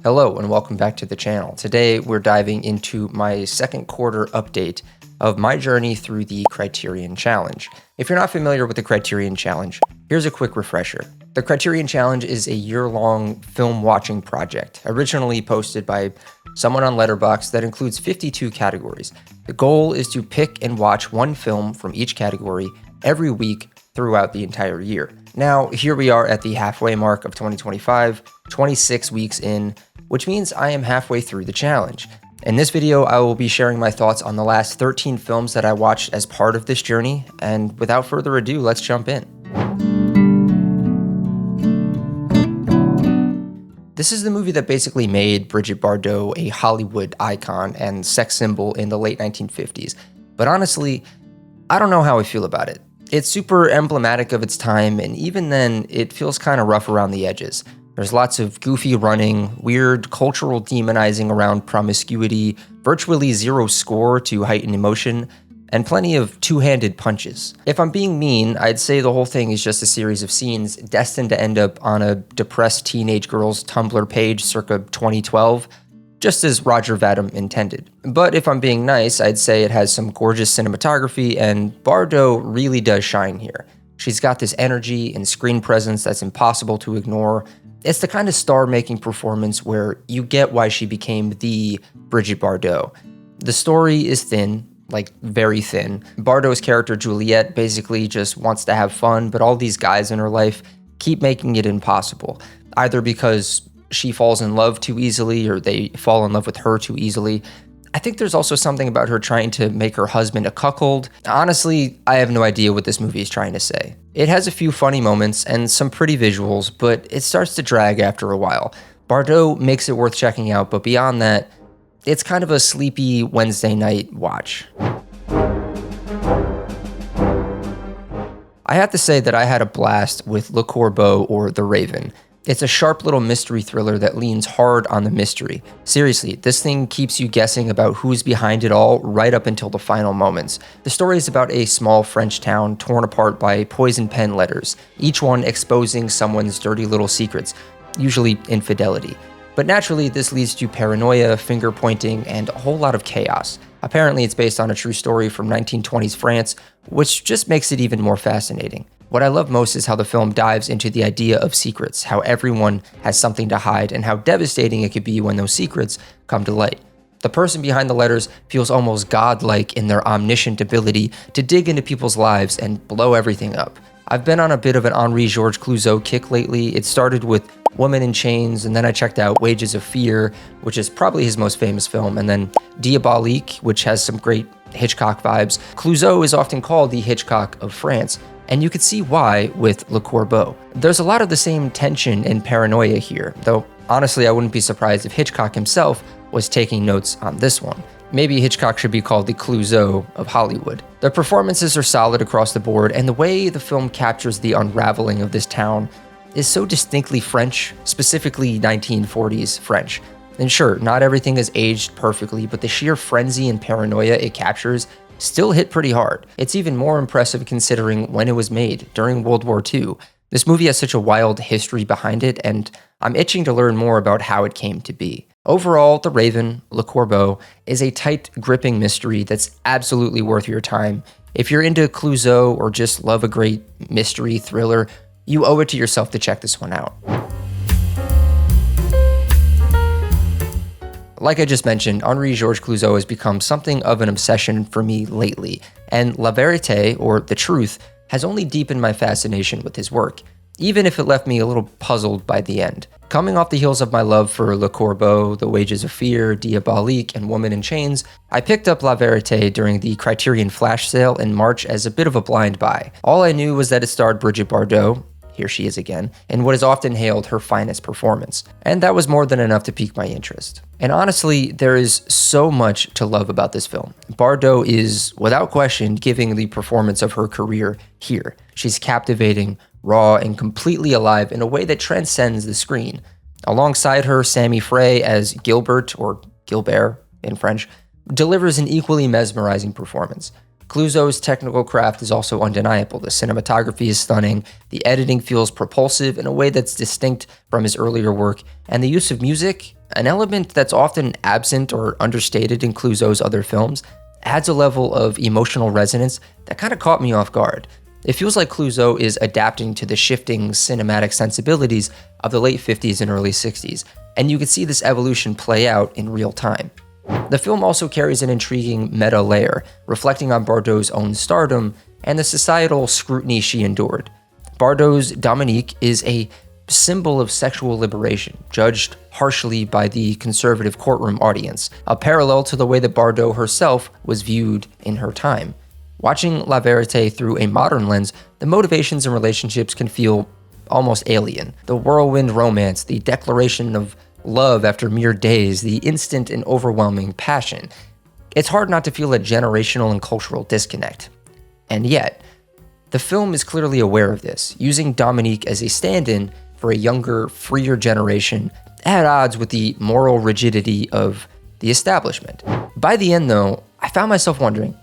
Hello and welcome back to the channel. Today we're diving into my second quarter update of my journey through the Criterion Challenge. If you're not familiar with the Criterion Challenge, here's a quick refresher. The Criterion Challenge is a year-long film watching project, originally posted by someone on Letterboxd that includes 52 categories. The goal is to pick and watch one film from each category every week throughout the entire year. Now, here we are at the halfway mark of 2025, 26 weeks in, which means I am halfway through the challenge. In this video, I will be sharing my thoughts on the last 13 films that I watched as part of this journey, and without further ado, let's jump in. This is the movie that basically made Brigitte Bardot a Hollywood icon and sex symbol in the late 1950s. But honestly, I don't know how I feel about it. It's super emblematic of its time, and even then, it feels kind of rough around the edges. There's lots of goofy running, weird cultural demonizing around promiscuity, virtually zero score to heighten emotion, and plenty of two-handed punches. If I'm being mean, I'd say the whole thing is just a series of scenes destined to end up on a depressed teenage girl's Tumblr page circa 2012, just as Roger Vadim intended. But if I'm being nice, I'd say it has some gorgeous cinematography, and Bardot really does shine here. She's got this energy and screen presence that's impossible to ignore. It's the kind of star-making performance where you get why she became the Brigitte Bardot. The story is thin, like very thin. Bardot's character Juliette basically just wants to have fun, but all these guys in her life keep making it impossible, either because she falls in love too easily or they fall in love with her too easily. I think there's also something about her trying to make her husband a cuckold. Honestly, I have no idea what this movie is trying to say. It has a few funny moments and some pretty visuals, but it starts to drag after a while. Bardot makes it worth checking out, but beyond that, it's kind of a sleepy Wednesday night watch. I have to say that I had a blast with Le Corbeau or The Raven. It's a sharp little mystery thriller that leans hard on the mystery. Seriously, this thing keeps you guessing about who's behind it all right up until the final moments. The story is about a small French town torn apart by poison pen letters, each one exposing someone's dirty little secrets, usually infidelity. But naturally, this leads to paranoia, finger-pointing, and a whole lot of chaos. Apparently, it's based on a true story from 1920s France, which just makes it even more fascinating. What I love most is how the film dives into the idea of secrets, how everyone has something to hide, and how devastating it could be when those secrets come to light. The person behind the letters feels almost godlike in their omniscient ability to dig into people's lives and blow everything up. I've been on a bit of an Henri-Georges Clouzot kick lately. It started with Woman in Chains, and then I checked out Wages of Fear, which is probably his most famous film, and then Diabolique, which has some great Hitchcock vibes. Clouzot is often called the Hitchcock of France, and you could see why with Le Corbeau. There's a lot of the same tension and paranoia here, though honestly I wouldn't be surprised if Hitchcock himself was taking notes on this one. Maybe Hitchcock should be called the Clouzot of Hollywood. The performances are solid across the board, and the way the film captures the unraveling of this town is so distinctly French, specifically 1940s French. And sure, not everything is aged perfectly, but the sheer frenzy and paranoia it captures still hit pretty hard. It's even more impressive considering when it was made, during World War II. This movie has such a wild history behind it, and I'm itching to learn more about how it came to be. Overall, The Raven, Le Corbeau, is a tight, gripping mystery that's absolutely worth your time. If you're into Clouzot or just love a great mystery thriller, you owe it to yourself to check this one out. Like I just mentioned, Henri-Georges Clouzot has become something of an obsession for me lately, and La Verite, or The Truth, has only deepened my fascination with his work, even if it left me a little puzzled by the end. Coming off the heels of my love for Le Corbeau, The Wages of Fear, Diabolique, and Woman in Chains, I picked up La Verite during the Criterion flash sale in March as a bit of a blind buy. All I knew was that it starred Brigitte Bardot, here she is again, in what is often hailed her finest performance. And that was more than enough to pique my interest. And honestly, there is so much to love about this film. Bardot is, without question, giving the performance of her career here. She's captivating, raw, and completely alive in a way that transcends the screen. Alongside her, Sammy Frey as Gilbert, or Gilbert in French, delivers an equally mesmerizing performance. Clouzot's technical craft is also undeniable. The cinematography is stunning, the editing feels propulsive in a way that's distinct from his earlier work, and the use of music, an element that's often absent or understated in Clouzot's other films, adds a level of emotional resonance that kind of caught me off guard. It feels like Clouzot is adapting to the shifting cinematic sensibilities of the late 50s and early 60s, and you can see this evolution play out in real time. The film also carries an intriguing meta layer, reflecting on Bardot's own stardom and the societal scrutiny she endured. Bardot's Dominique is a symbol of sexual liberation, judged harshly by the conservative courtroom audience, a parallel to the way that Bardot herself was viewed in her time. Watching La Verite through a modern lens, the motivations and relationships can feel almost alien. The whirlwind romance, the declaration of love after mere days, the instant and overwhelming passion. It's hard not to feel a generational and cultural disconnect. And yet, the film is clearly aware of this, using Dominique as a stand-in for a younger, freer generation at odds with the moral rigidity of the establishment. By the end, though, I found myself wondering,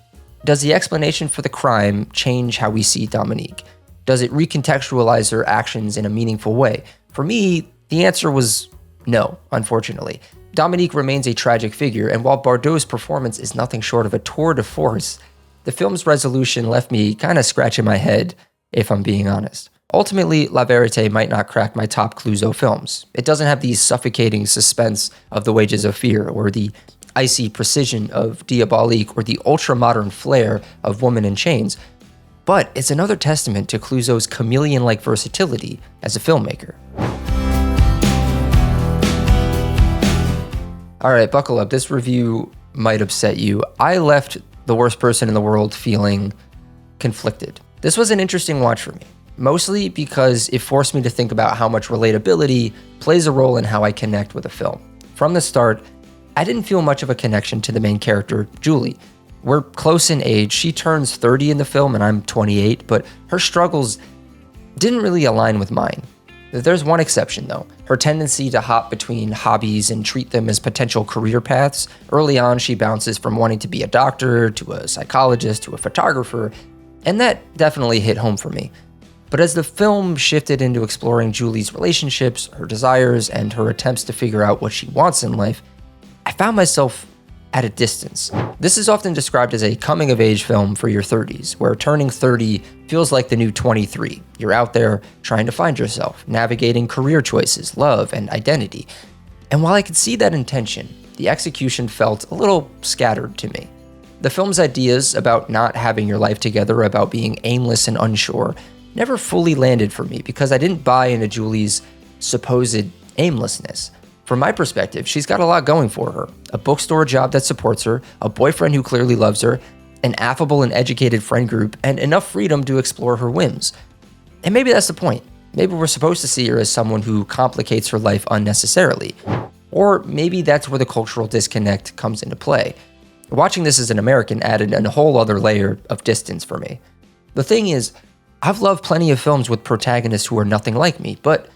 does the explanation for the crime change how we see Dominique? Does it recontextualize her actions in a meaningful way? For me, the answer was no, unfortunately. Dominique remains a tragic figure, and while Bardot's performance is nothing short of a tour de force, the film's resolution left me kind of scratching my head, if I'm being honest. Ultimately, La Verite might not crack my top Clouzot films. It doesn't have the suffocating suspense of The Wages of Fear, or the icy precision of Diabolique, or the ultra-modern flair of Woman in Chains, but it's another testament to Clouzot's chameleon-like versatility as a filmmaker. Alright, buckle up. This review might upset you. I left The Worst Person in the World feeling conflicted. This was an interesting watch for me, mostly because it forced me to think about how much relatability plays a role in how I connect with a film. From the start, I didn't feel much of a connection to the main character, Julie. We're close in age. She turns 30 in the film and I'm 28, but her struggles didn't really align with mine. There's one exception though, her tendency to hop between hobbies and treat them as potential career paths. Early on, she bounces from wanting to be a doctor, to a psychologist, to a photographer, and that definitely hit home for me. But as the film shifted into exploring Julie's relationships, her desires, and her attempts to figure out what she wants in life, I found myself at a distance. This is often described as a coming-of-age film for your 30s, where turning 30 feels like the new 23. You're out there trying to find yourself, navigating career choices, love, and identity. And while I could see that intention, the execution felt a little scattered to me. The film's ideas about not having your life together, about being aimless and unsure, never fully landed for me because I didn't buy into Julie's supposed aimlessness. From my perspective, she's got a lot going for her. A bookstore job that supports her, a boyfriend who clearly loves her, an affable and educated friend group, and enough freedom to explore her whims. And maybe that's the point. Maybe we're supposed to see her as someone who complicates her life unnecessarily. Or maybe that's where the cultural disconnect comes into play. Watching this as an American added a whole other layer of distance for me. The thing is, I've loved plenty of films with protagonists who are nothing like me, but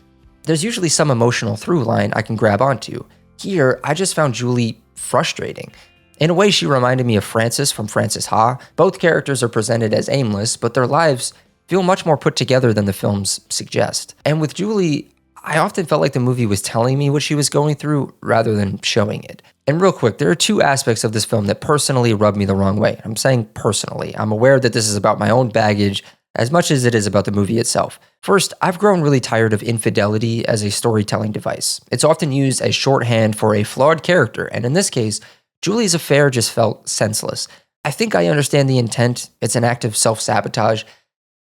there's usually some emotional through line I can grab onto. Here, I just found Julie frustrating. In a way, she reminded me of Frances from Frances Ha. Both characters are presented as aimless, but their lives feel much more put together than the films suggest. And with Julie, I often felt like the movie was telling me what she was going through rather than showing it. And real quick, there are two aspects of this film that personally rubbed me the wrong way. I'm saying personally. I'm aware that this is about my own baggage as much as it is about the movie itself. First, I've grown really tired of infidelity as a storytelling device. It's often used as shorthand for a flawed character, and in this case, Julie's affair just felt senseless. I think I understand the intent, it's an act of self-sabotage,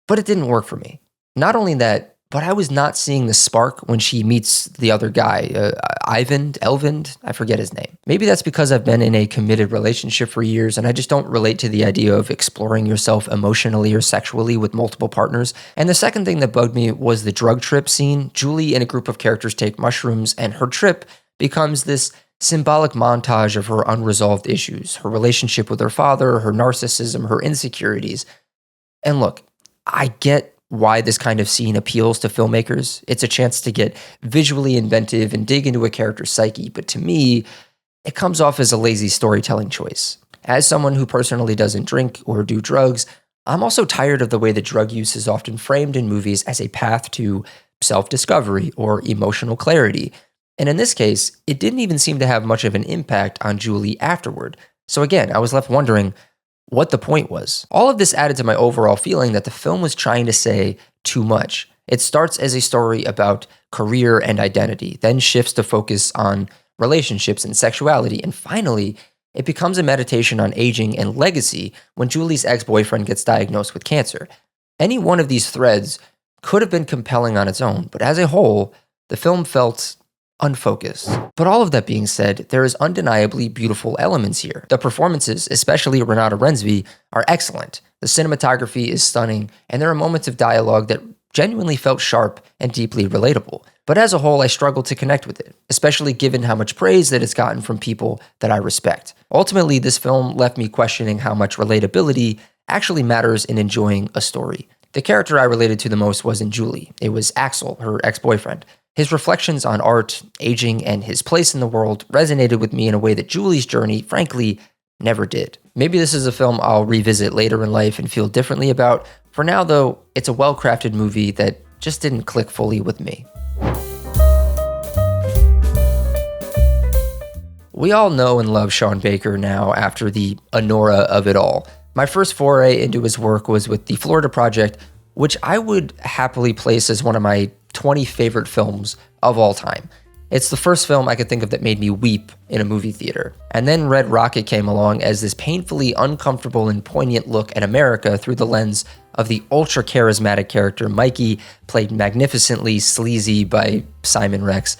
but it didn't work for me. Not only that, but I was not seeing the spark when she meets the other guy, Elvind, I forget his name. Maybe that's because I've been in a committed relationship for years and I just don't relate to the idea of exploring yourself emotionally or sexually with multiple partners. And the second thing that bugged me was the drug trip scene. Julie and a group of characters take mushrooms and her trip becomes this symbolic montage of her unresolved issues, her relationship with her father, her narcissism, her insecurities. And look, I get why this kind of scene appeals to filmmakers. It's a chance to get visually inventive and dig into a character's psyche, but to me, it comes off as a lazy storytelling choice. As someone who personally doesn't drink or do drugs, I'm also tired of the way that drug use is often framed in movies as a path to self-discovery or emotional clarity. And in this case, it didn't even seem to have much of an impact on Julie afterward. So again, I was left wondering what the point was. All of this added to my overall feeling that the film was trying to say too much. It starts as a story about career and identity, then shifts to focus on relationships and sexuality, and finally, it becomes a meditation on aging and legacy when Julie's ex-boyfriend gets diagnosed with cancer. Any one of these threads could have been compelling on its own, but as a whole, the film felt unfocused. But all of that being said, there is undeniably beautiful elements here. The performances, especially Renata Rensby, are excellent. The cinematography is stunning, and there are moments of dialogue that genuinely felt sharp and deeply relatable. But as a whole, I struggled to connect with it, especially given how much praise that it's gotten from people that I respect. Ultimately, this film left me questioning how much relatability actually matters in enjoying a story. The character I related to the most wasn't Julie. It was Axel, her ex-boyfriend. His reflections on art, aging, and his place in the world resonated with me in a way that Julie's journey, frankly, never did. Maybe this is a film I'll revisit later in life and feel differently about. For now, though, it's a well-crafted movie that just didn't click fully with me. We all know and love Sean Baker now after the Anora of it all. My first foray into his work was with The Florida Project, which I would happily place as one of my 20 favorite films of all time. It's the first film I could think of that made me weep in a movie theater. And then Red Rocket came along as this painfully uncomfortable and poignant look at America through the lens of the ultra-charismatic character Mikey, played magnificently sleazy by Simon Rex.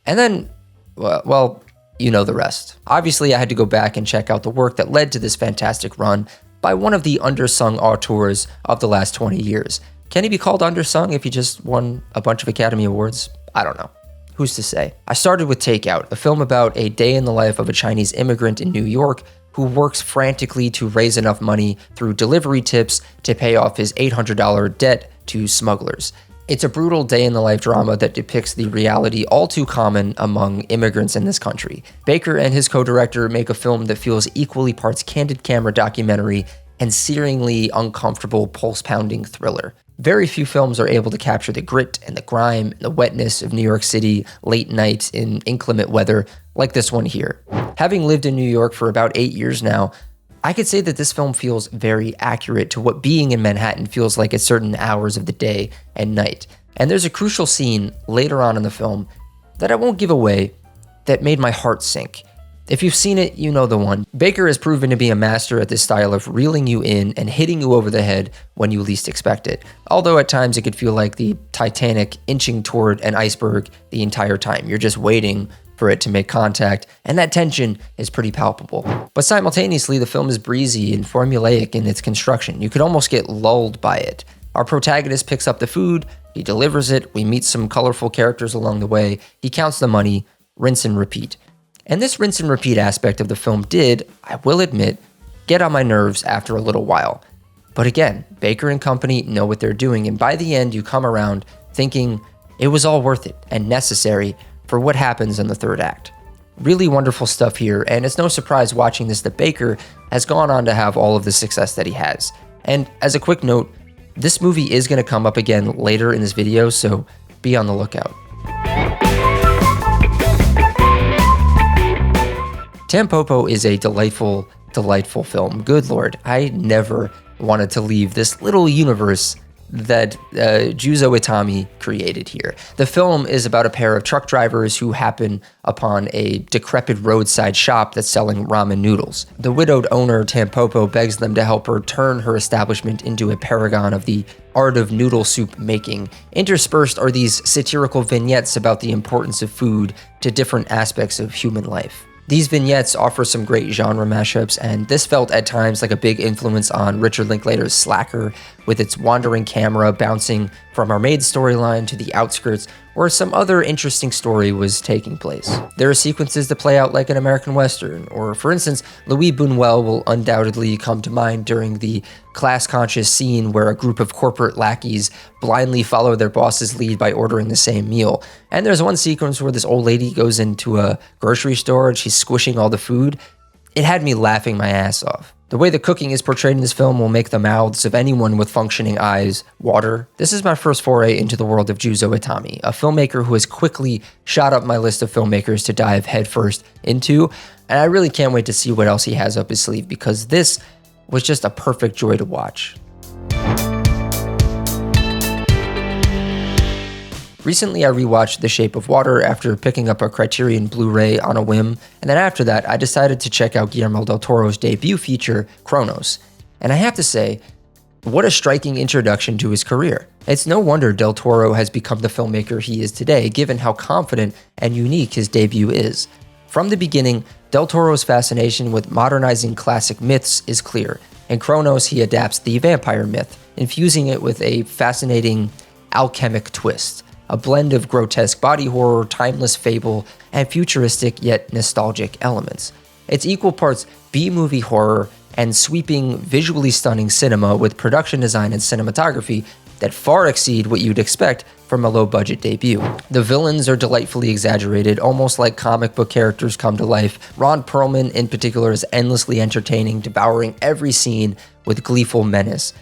And then, well, you know the rest. Obviously, I had to go back and check out the work that led to this fantastic run by one of the undersung auteurs of the last 20 years. Can he be called undersung if he just won a bunch of Academy Awards? I don't know. Who's to say? I started with Takeout, a film about a day in the life of a Chinese immigrant in New York who works frantically to raise enough money through delivery tips to pay off his $800 debt to smugglers. It's a brutal day-in-the-life drama that depicts the reality all too common among immigrants in this country. Baker and his co-director make a film that feels equally parts candid camera documentary and searingly uncomfortable pulse-pounding thriller. Very few films are able to capture the grit and the grime and the wetness of New York City late night in inclement weather like this one here. Having lived in New York for about 8 years now, I could say that this film feels very accurate to what being in Manhattan feels like at certain hours of the day and night. And there's a crucial scene later on in the film that I won't give away that made my heart sink. If you've seen it, you know the one. Baker has proven to be a master at this style of reeling you in and hitting you over the head when you least expect it. Although at times it could feel like the Titanic inching toward an iceberg the entire time. You're just waiting for it to make contact, and that tension is pretty palpable. But simultaneously, the film is breezy and formulaic in its construction. You could almost get lulled by it. Our protagonist picks up the food, he delivers it, we meet some colorful characters along the way, he counts the money, rinse and repeat. And this rinse and repeat aspect of the film did, I will admit, get on my nerves after a little while. But again, Baker and company know what they're doing, and by the end you come around thinking it was all worth it and necessary for what happens in the third act. Really wonderful stuff here, and it's no surprise watching this that Baker has gone on to have all of the success that he has. And as a quick note, this movie is going to come up again later in this video, so be on the lookout. Tampopo is a delightful film. Good Lord, I never wanted to leave this little universe that Juzo Itami created here. The film is about a pair of truck drivers who happen upon a decrepit roadside shop that's selling ramen noodles. The widowed owner, Tampopo, begs them to help her turn her establishment into a paragon of the art of noodle soup making. Interspersed are these satirical vignettes about the importance of food to different aspects of human life. These vignettes offer some great genre mashups, and this felt at times like a big influence on Richard Linklater's Slacker, with its wandering camera bouncing from our maid storyline to the outskirts where some other interesting story was taking place. There are sequences that play out like an American Western, or for instance, Louis Buñuel will undoubtedly come to mind during the class-conscious scene where a group of corporate lackeys blindly follow their boss's lead by ordering the same meal. And there's one sequence where this old lady goes into a grocery store and she's squishing all the food. It had me laughing my ass off. The way the cooking is portrayed in this film will make the mouths of anyone with functioning eyes water. This is my first foray into the world of Juzo Itami, a filmmaker who has quickly shot up my list of filmmakers to dive headfirst into, and I really can't wait to see what else he has up his sleeve, because this was just a perfect joy to watch. Recently, I rewatched The Shape of Water after picking up a Criterion Blu-ray on a whim, and then after that, I decided to check out Guillermo del Toro's debut feature, Cronos. And I have to say, what a striking introduction to his career. It's no wonder del Toro has become the filmmaker he is today, given how confident and unique his debut is. From the beginning, del Toro's fascination with modernizing classic myths is clear. In Cronos, he adapts the vampire myth, infusing it with a fascinating alchemic twist. A blend of grotesque body horror, timeless fable, and futuristic yet nostalgic elements. It's equal parts B-movie horror and sweeping, visually stunning cinema with production design and cinematography that far exceed what you'd expect from a low-budget debut. The villains are delightfully exaggerated, almost like comic book characters come to life. Ron Perlman, in particular, is endlessly entertaining, devouring every scene with gleeful menace.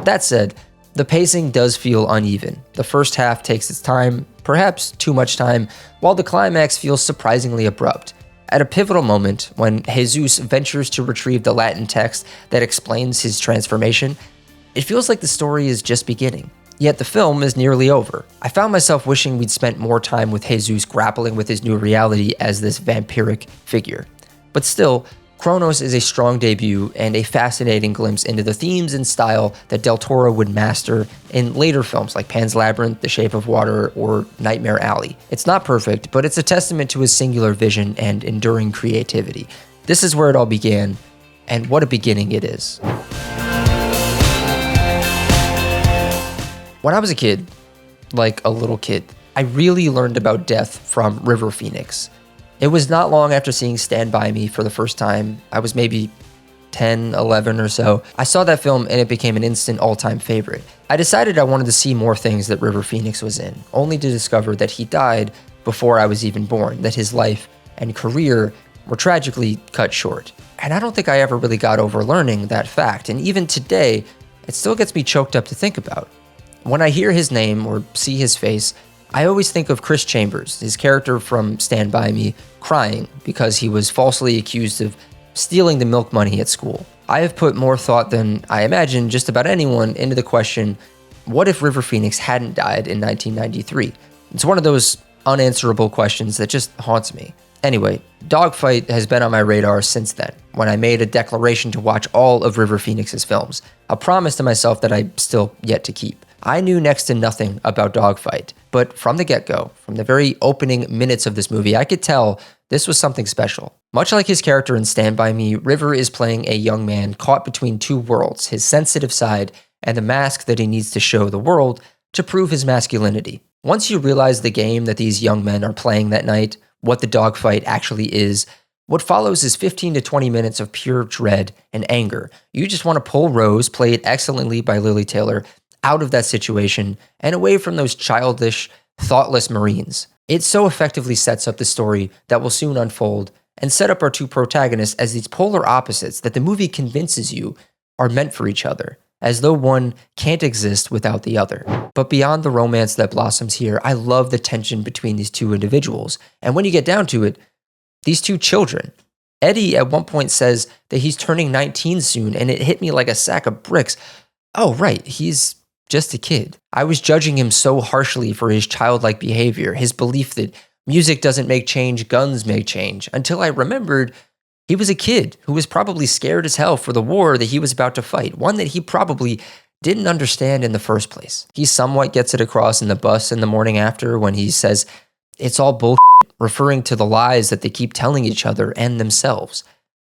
That said, the pacing does feel uneven. The first half takes its time, perhaps too much time, while the climax feels surprisingly abrupt. At a pivotal moment, when Jesus ventures to retrieve the Latin text that explains his transformation, it feels like the story is just beginning. Yet the film is nearly over. I found myself wishing we'd spent more time with Jesus grappling with his new reality as this vampiric figure. But still, Cronos is a strong debut and a fascinating glimpse into the themes and style that del Toro would master in later films like Pan's Labyrinth, The Shape of Water, or Nightmare Alley. It's not perfect, but it's a testament to his singular vision and enduring creativity. This is where it all began, and what a beginning it is. When I was a kid, like a little kid, I really learned about death from River Phoenix. It was not long after seeing Stand By Me for the first time. I was maybe 10, 11 or so. I saw that film and it became an instant all-time favorite. I decided I wanted to see more things that River Phoenix was in, only to discover that he died before I was even born, that his life and career were tragically cut short. And I don't think I ever really got over learning that fact, and even today, it still gets me choked up to think about. When I hear his name or see his face, I always think of Chris Chambers, his character from Stand By Me, crying because he was falsely accused of stealing the milk money at school. I have put more thought than I imagine just about anyone into the question, what if River Phoenix hadn't died in 1993? It's one of those unanswerable questions that just haunts me. Anyway, Dogfight has been on my radar since then, when I made a declaration to watch all of River Phoenix's films, a promise to myself that I still yet to keep. I knew next to nothing about Dogfight, but from the get-go, from the very opening minutes of this movie, I could tell this was something special. Much like his character in Stand By Me, River is playing a young man caught between two worlds, his sensitive side and the mask that he needs to show the world to prove his masculinity. Once you realize the game that these young men are playing that night, what the dogfight actually is, what follows is 15 to 20 minutes of pure dread and anger. You just want to pull Rose, played excellently by Lily Taylor, out of that situation and away from those childish, thoughtless Marines. It so effectively sets up the story that will soon unfold and set up our two protagonists as these polar opposites that the movie convinces you are meant for each other, as though one can't exist without the other. But beyond the romance that blossoms here, I love the tension between these two individuals. And when you get down to it, these two children. Eddie at one point says that he's turning 19 soon, and it hit me like a sack of bricks. Oh, right, he's just a kid. I was judging him so harshly for his childlike behavior, his belief that music doesn't make change, guns make change, until I remembered he was a kid who was probably scared as hell for the war that he was about to fight, one that he probably didn't understand in the first place. He somewhat gets it across in the bus in the morning after when he says, "It's all bullshit," referring to the lies that they keep telling each other and themselves.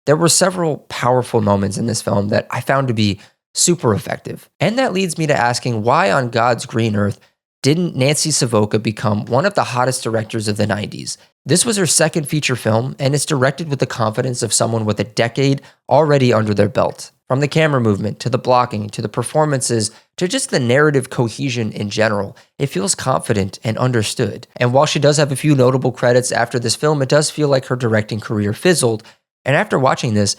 There were several powerful moments in this film that I found to be super effective. And that leads me to asking, why on God's green earth didn't Nancy Savoca become one of the hottest directors of the 90s? This was her second feature film, and it's directed with the confidence of someone with a decade already under their belt. From the camera movement, to the blocking, to the performances, to just the narrative cohesion in general, it feels confident and understood. And while she does have a few notable credits after this film, it does feel like her directing career fizzled. And after watching this,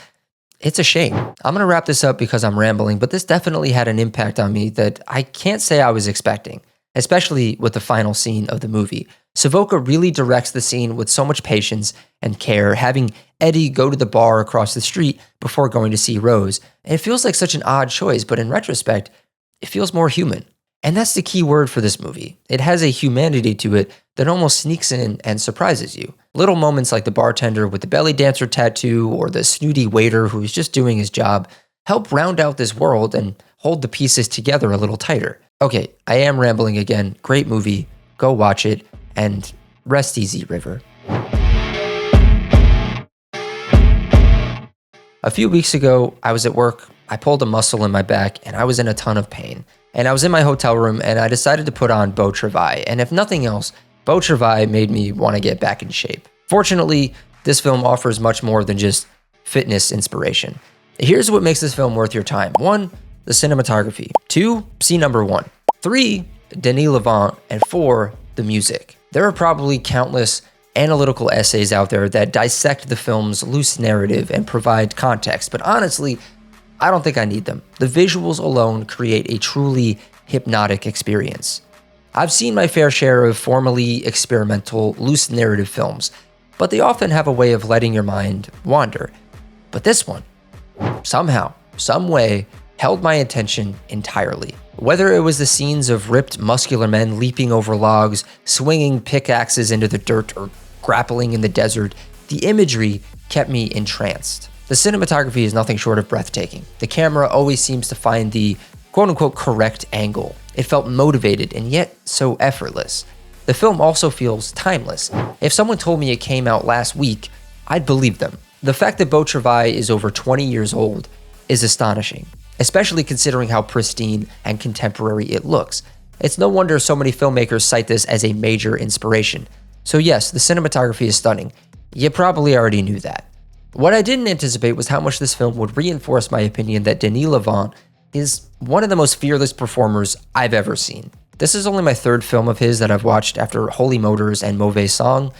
It's a shame. I'm going to wrap this up because I'm rambling, but this definitely had an impact on me that I can't say I was expecting, especially with the final scene of the movie. Savoca really directs the scene with so much patience and care, having Eddie go to the bar across the street before going to see Rose. And it feels like such an odd choice, but in retrospect, it feels more human. And that's the key word for this movie. It has a humanity to it that almost sneaks in and surprises you. Little moments like the bartender with the belly dancer tattoo or the snooty waiter who's just doing his job help round out this world and hold the pieces together a little tighter. Okay, I am rambling again. Great movie. Go watch it and rest easy, River. A few weeks ago, I was at work. I pulled a muscle in my back and I was in a ton of pain. And I was in my hotel room and I decided to put on Beau Travail. And if nothing else, Beau Travail made me want to get back in shape. Fortunately, this film offers much more than just fitness inspiration. Here's what makes this film worth your time. 1, the cinematography. 2, scene number 1. 3, Denis Lavant. And 4, the music. There are probably countless analytical essays out there that dissect the film's loose narrative and provide context, but honestly, I don't think I need them. The visuals alone create a truly hypnotic experience. I've seen my fair share of formally experimental, loose narrative films, but they often have a way of letting your mind wander. But this one, somehow, some way, held my attention entirely. Whether it was the scenes of ripped, muscular men leaping over logs, swinging pickaxes into the dirt, or grappling in the desert, the imagery kept me entranced. The cinematography is nothing short of breathtaking. The camera always seems to find the quote-unquote correct angle. It felt motivated and yet so effortless. The film also feels timeless. If someone told me it came out last week, I'd believe them. The fact that Beau Travail is over 20 years old is astonishing, especially considering how pristine and contemporary it looks. It's no wonder so many filmmakers cite this as a major inspiration. So yes, the cinematography is stunning. You probably already knew that. What I didn't anticipate was how much this film would reinforce my opinion that Denis Lavant is one of the most fearless performers I've ever seen. This is only my third film of his that I've watched after Holy Motors and Mauvais Song,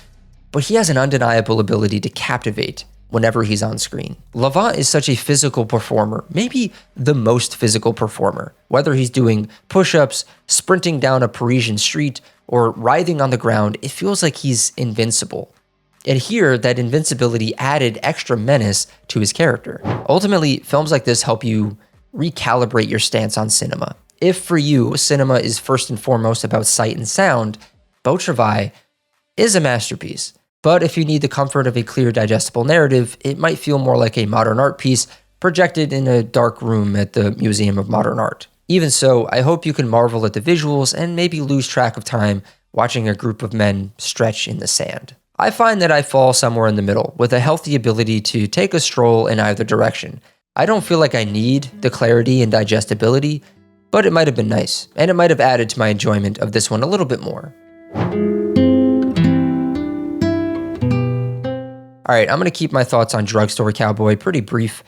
but he has an undeniable ability to captivate whenever he's on screen. Lavant is such a physical performer, maybe the most physical performer. Whether he's doing push-ups, sprinting down a Parisian street, or writhing on the ground, it feels like he's invincible. And here, that invincibility added extra menace to his character. Ultimately, films like this help you recalibrate your stance on cinema. If for you, cinema is first and foremost about sight and sound, Beau Travail is a masterpiece. But if you need the comfort of a clear, digestible narrative, it might feel more like a modern art piece projected in a dark room at the Museum of Modern Art. Even so, I hope you can marvel at the visuals and maybe lose track of time watching a group of men stretch in the sand. I find that I fall somewhere in the middle, with a healthy ability to take a stroll in either direction. I don't feel like I need the clarity and digestibility, but it might have been nice, and it might have added to my enjoyment of this one a little bit more. Alright, I'm going to keep my thoughts on Drugstore Cowboy pretty brief.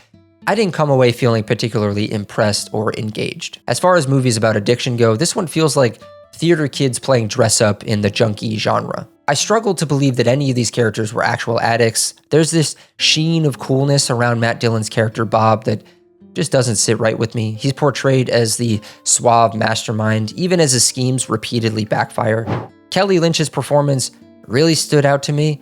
I didn't come away feeling particularly impressed or engaged. As far as movies about addiction go, this one feels like theater kids playing dress-up in the junkie genre. I struggled to believe that any of these characters were actual addicts. There's this sheen of coolness around Matt Dillon's character Bob that just doesn't sit right with me. He's portrayed as the suave mastermind, even as his schemes repeatedly backfire. Kelly Lynch's performance really stood out to me,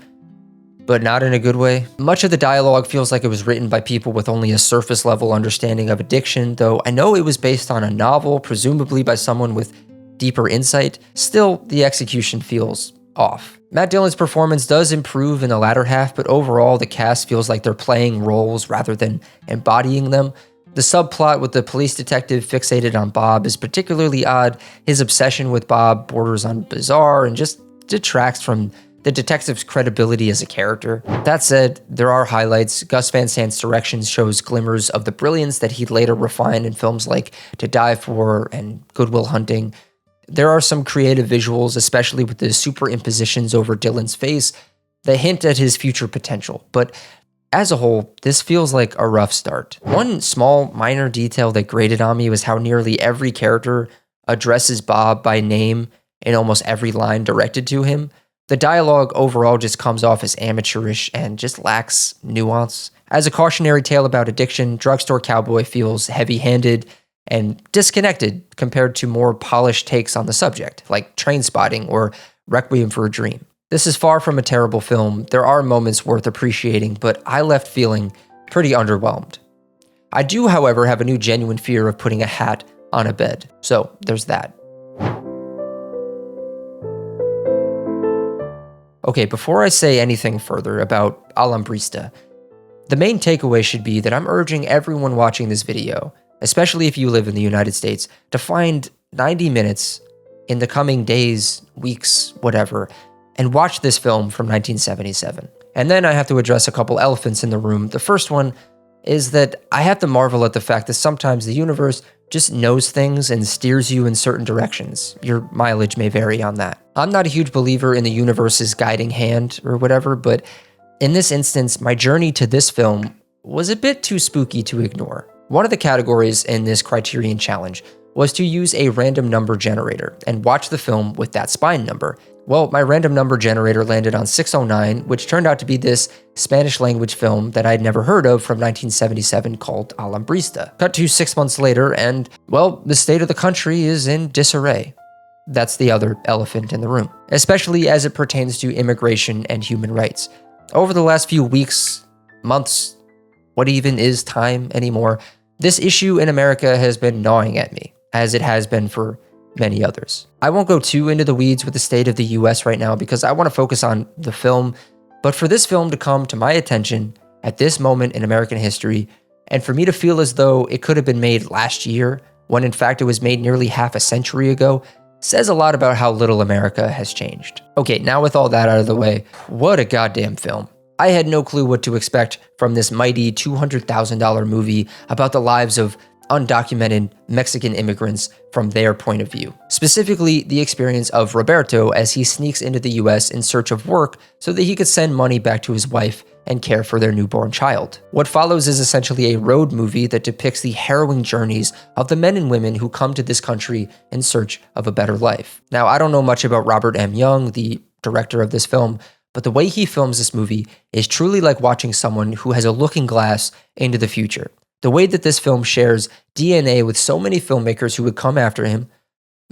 but not in a good way. Much of the dialogue feels like it was written by people with only a surface-level understanding of addiction, though I know it was based on a novel, presumably by someone with deeper insight. Still, the execution feels off. Matt Dillon's performance does improve in the latter half, but overall the cast feels like they're playing roles rather than embodying them. The subplot with the police detective fixated on Bob is particularly odd. His obsession with Bob borders on bizarre and just detracts from the detective's credibility as a character. That said, there are highlights. Gus Van Sant's direction shows glimmers of the brilliance that he'd later refine in films like To Die For and Good Will Hunting. There are some creative visuals, especially with the superimpositions over Dillon's face, that hint at his future potential. But as a whole, this feels like a rough start. One small, minor detail that grated on me was how nearly every character addresses Bob by name in almost every line directed to him. The dialogue overall just comes off as amateurish and just lacks nuance. As a cautionary tale about addiction, Drugstore Cowboy feels heavy-handed and disconnected compared to more polished takes on the subject, like Trainspotting or Requiem for a Dream. This is far from a terrible film. There are moments worth appreciating, but I left feeling pretty underwhelmed. I do, however, have a new genuine fear of putting a hat on a bed, so there's that. Okay, before I say anything further about Alambrista, the main takeaway should be that I'm urging everyone watching this video, especially if you live in the United States, to find 90 minutes in the coming days, weeks, whatever, and watch this film from 1977. And then I have to address a couple elephants in the room. The first one is that I have to marvel at the fact that sometimes the universe just knows things and steers you in certain directions. Your mileage may vary on that. I'm not a huge believer in the universe's guiding hand or whatever, but in this instance, my journey to this film was a bit too spooky to ignore. One of the categories in this Criterion challenge was to use a random number generator and watch the film with that spine number. Well, my random number generator landed on 609, which turned out to be this Spanish language film that I'd never heard of from 1977 called Alambrista. Cut to 6 months later, and, well, the state of the country is in disarray. That's the other elephant in the room, especially as it pertains to immigration and human rights. Over the last few weeks, months, what even is time anymore, this issue in America has been gnawing at me, as it has been for many others. I won't go too into the weeds with the state of the US right now because I want to focus on the film, but for this film to come to my attention at this moment in American history, and for me to feel as though it could have been made last year, when in fact it was made nearly half a century ago, says a lot about how little America has changed. Okay, now with all that out of the way, what a goddamn film. I had no clue what to expect from this mighty $200,000 movie about the lives of undocumented Mexican immigrants from their point of view. Specifically, the experience of Roberto as he sneaks into the US in search of work so that he could send money back to his wife and care for their newborn child. What follows is essentially a road movie that depicts the harrowing journeys of the men and women who come to this country in search of a better life. Now, I don't know much about Robert M. Young, the director of this film, but the way he films this movie is truly like watching someone who has a looking glass into the future. The way that this film shares DNA with so many filmmakers who would come after him,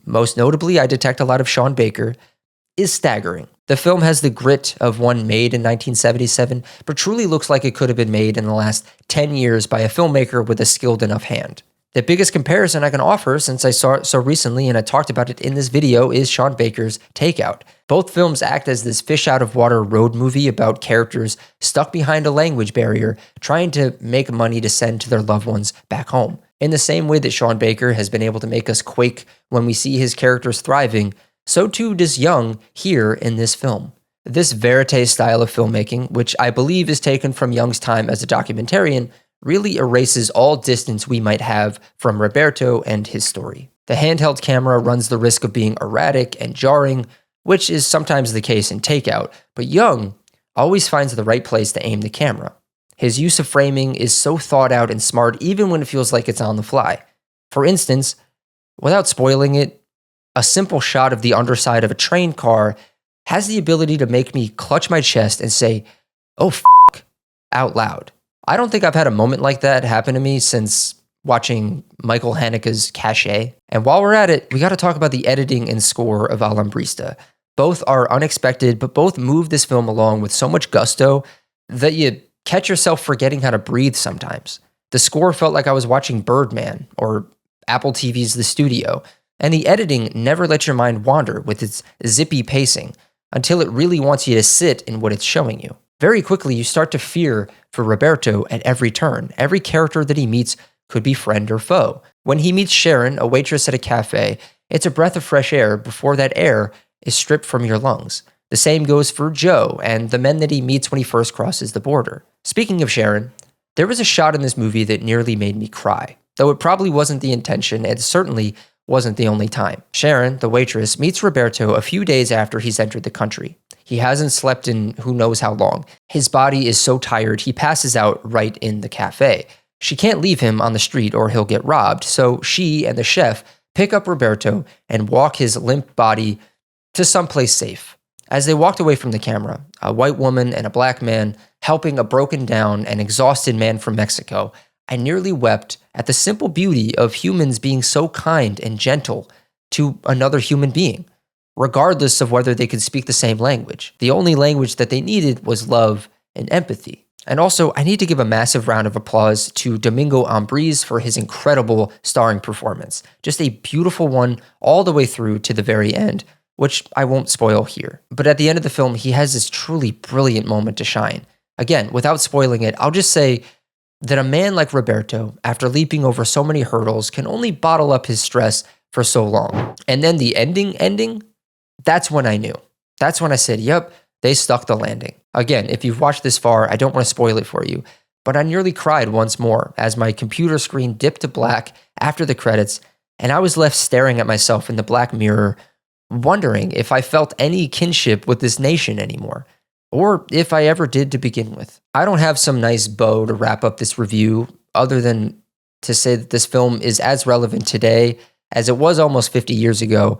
most notably I detect a lot of Sean Baker, is staggering. The film has the grit of one made in 1977, but truly looks like it could have been made in the last 10 years by a filmmaker with a skilled enough hand. The biggest comparison I can offer, since I saw it so recently and I talked about it in this video, is Sean Baker's Takeout. Both films act as this fish-out-of-water road movie about characters stuck behind a language barrier trying to make money to send to their loved ones back home. In the same way that Sean Baker has been able to make us quake when we see his characters thriving, so too does Young here in this film. This Verite style of filmmaking, which I believe is taken from Young's time as a documentarian, really erases all distance we might have from Roberto and his story. The handheld camera runs the risk of being erratic and jarring, which is sometimes the case in Takeout, but Young always finds the right place to aim the camera. His use of framing is so thought out and smart even when it feels like it's on the fly. For instance, without spoiling it, a simple shot of the underside of a train car has the ability to make me clutch my chest and say, "Oh, f**k," out loud. I don't think I've had a moment like that happen to me since watching Michael Haneke's Caché. And while we're at it, we got to talk about the editing and score of Alambrista. Both are unexpected, but both move this film along with so much gusto that you catch yourself forgetting how to breathe sometimes. The score felt like I was watching Birdman or Apple TV's The Studio, and the editing never lets your mind wander with its zippy pacing until it really wants you to sit in what it's showing you. Very quickly, you start to fear for Roberto at every turn. Every character that he meets could be friend or foe. When he meets Sharon, a waitress at a cafe, it's a breath of fresh air before that air is stripped from your lungs. The same goes for Joe and the men that he meets when he first crosses the border. Speaking of Sharon, there was a shot in this movie that nearly made me cry, though it probably wasn't the intention and certainly wasn't the only time. Sharon, the waitress, meets Roberto a few days after he's entered the country. He hasn't slept in who knows how long. His body is so tired he passes out right in the cafe. She can't leave him on the street or he'll get robbed, so she and the chef pick up Roberto and walk his limp body to someplace safe. As they walked away from the camera, a white woman and a black man helping a broken down and exhausted man from Mexico, I nearly wept at the simple beauty of humans being so kind and gentle to another human being, regardless of whether they could speak the same language. The only language that they needed was love and empathy. And also, I need to give a massive round of applause to Domingo Ambriz for his incredible starring performance. Just a beautiful one all the way through to the very end, which I won't spoil here. But at the end of the film, he has this truly brilliant moment to shine. Again, without spoiling it, I'll just say that a man like Roberto, after leaping over so many hurdles, can only bottle up his stress for so long. And then the ending, that's when I knew. That's when I said, yep, they stuck the landing. Again, if you've watched this far, I don't want to spoil it for you, but I nearly cried once more as my computer screen dipped to black after the credits, and I was left staring at myself in the black mirror, wondering if I felt any kinship with this nation anymore, or if I ever did to begin with. I don't have some nice bow to wrap up this review, other than to say that this film is as relevant today as it was almost 50 years ago,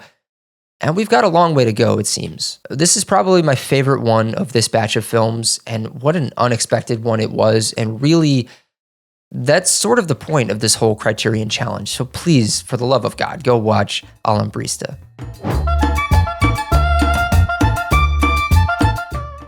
and we've got a long way to go, it seems. This is probably my favorite one of this batch of films, and what an unexpected one it was, and really, that's sort of the point of this whole Criterion challenge. So please, for the love of God, go watch Alambrista.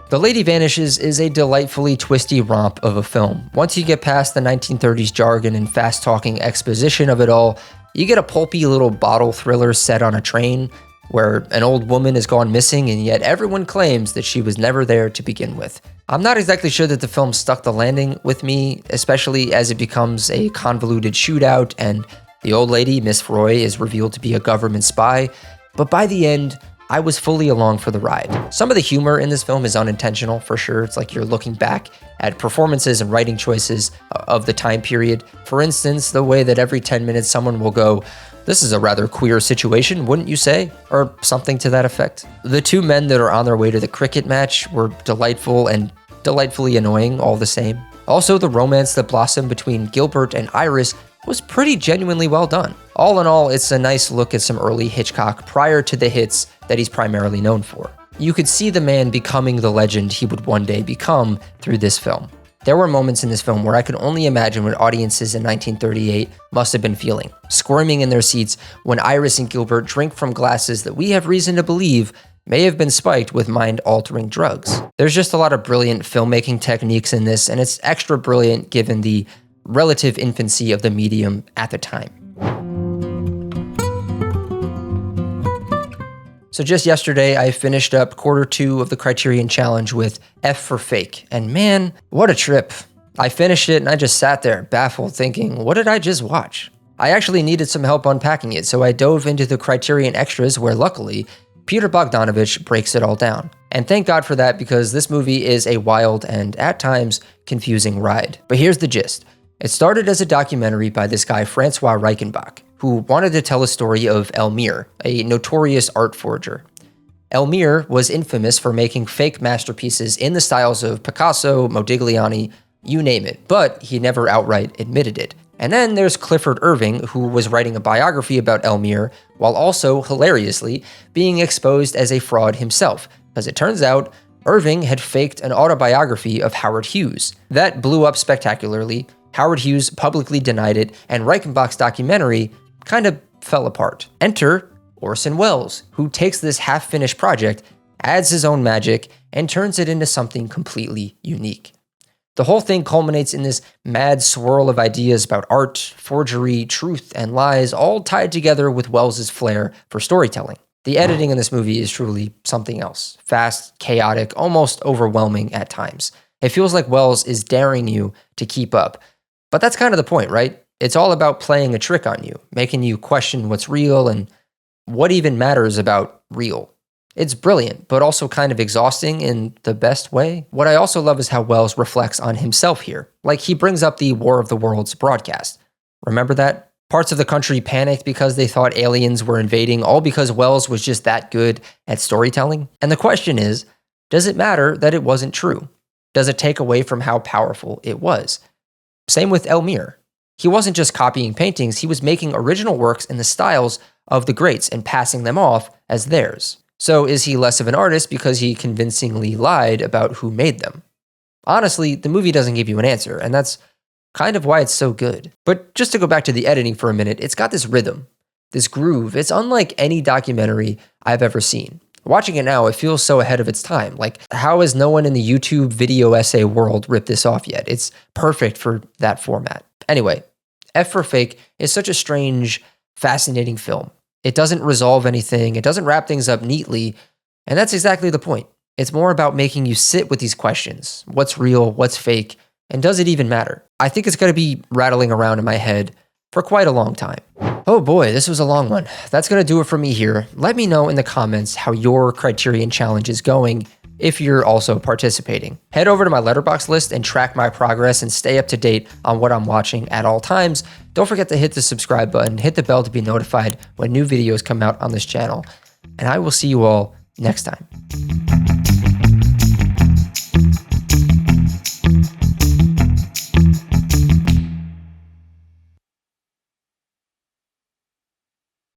The Lady Vanishes is a delightfully twisty romp of a film. Once you get past the 1930s jargon and fast-talking exposition of it all, you get a pulpy little bottle thriller set on a train, where an old woman has gone missing and yet everyone claims that she was never there to begin with. I'm not exactly sure that the film stuck the landing with me, especially as it becomes a convoluted shootout and the old lady, Miss Froy, is revealed to be a government spy, but by the end, I was fully along for the ride. Some of the humor in this film is unintentional, for sure. It's like you're looking back at performances and writing choices of the time period. For instance, the way that every 10 minutes someone will go, "This is a rather queer situation, wouldn't you say?" Or something to that effect. The two men that are on their way to the cricket match were delightful and delightfully annoying all the same. Also, the romance that blossomed between Gilbert and Iris was pretty genuinely well done. All in all, it's a nice look at some early Hitchcock prior to the hits that he's primarily known for. You could see the man becoming the legend he would one day become through this film. There were moments in this film where I could only imagine what audiences in 1938 must have been feeling, squirming in their seats when Iris and Gilbert drink from glasses that we have reason to believe may have been spiked with mind-altering drugs. There's just a lot of brilliant filmmaking techniques in this, and it's extra brilliant given the relative infancy of the medium at the time. So just yesterday, I finished up quarter 2 of the Criterion Challenge with F for Fake, and man, what a trip. I finished it and I just sat there baffled thinking, what did I just watch? I actually needed some help unpacking it, so I dove into the Criterion Extras where luckily, Peter Bogdanovich breaks it all down. And thank God for that, because this movie is a wild and, at times, confusing ride. But here's the gist. It started as a documentary by this guy Francois Reichenbach, who wanted to tell a story of Elmire, a notorious art forger. Elmire was infamous for making fake masterpieces in the styles of Picasso, Modigliani, you name it, but he never outright admitted it. And then there's Clifford Irving, who was writing a biography about Elmire, while also, hilariously, being exposed as a fraud himself, because it turns out Irving had faked an autobiography of Howard Hughes. That blew up spectacularly. Howard Hughes publicly denied it, and Reichenbach's documentary kind of fell apart. Enter Orson Welles, who takes this half-finished project, adds his own magic, and turns it into something completely unique. The whole thing culminates in this mad swirl of ideas about art, forgery, truth, and lies, all tied together with Welles's flair for storytelling. The editing in this movie is truly something else. Fast, chaotic, almost overwhelming at times. It feels like Welles is daring you to keep up. But that's kind of the point, right? It's all about playing a trick on you, making you question what's real and what even matters about real. It's brilliant, but also kind of exhausting in the best way. What I also love is how Welles reflects on himself here. Like, he brings up the War of the Worlds broadcast. Remember that? Parts of the country panicked because they thought aliens were invading, all because Welles was just that good at storytelling. And the question is, does it matter that it wasn't true? Does it take away from how powerful it was? Same with Elmire. He wasn't just copying paintings, he was making original works in the styles of the greats and passing them off as theirs. So is he less of an artist because he convincingly lied about who made them? Honestly, the movie doesn't give you an answer, and that's kind of why it's so good. But just to go back to the editing for a minute, it's got this rhythm, this groove. It's unlike any documentary I've ever seen. Watching it now, it feels so ahead of its time. Like, how has no one in the YouTube video essay world ripped this off yet? It's perfect for that format. Anyway, F for Fake is such a strange, fascinating film. It doesn't resolve anything, it doesn't wrap things up neatly, and that's exactly the point. It's more about making you sit with these questions. What's real? What's fake? And does it even matter? I think it's going to be rattling around in my head for quite a long time. Oh boy, this was a long one. That's going to do it for me here. Let me know in the comments how your Criterion challenge is going if you're also participating. Head over to my Letterboxd list and track my progress and stay up to date on what I'm watching at all times. Don't forget to hit the subscribe button, hit the bell to be notified when new videos come out on this channel. And I will see you all next time.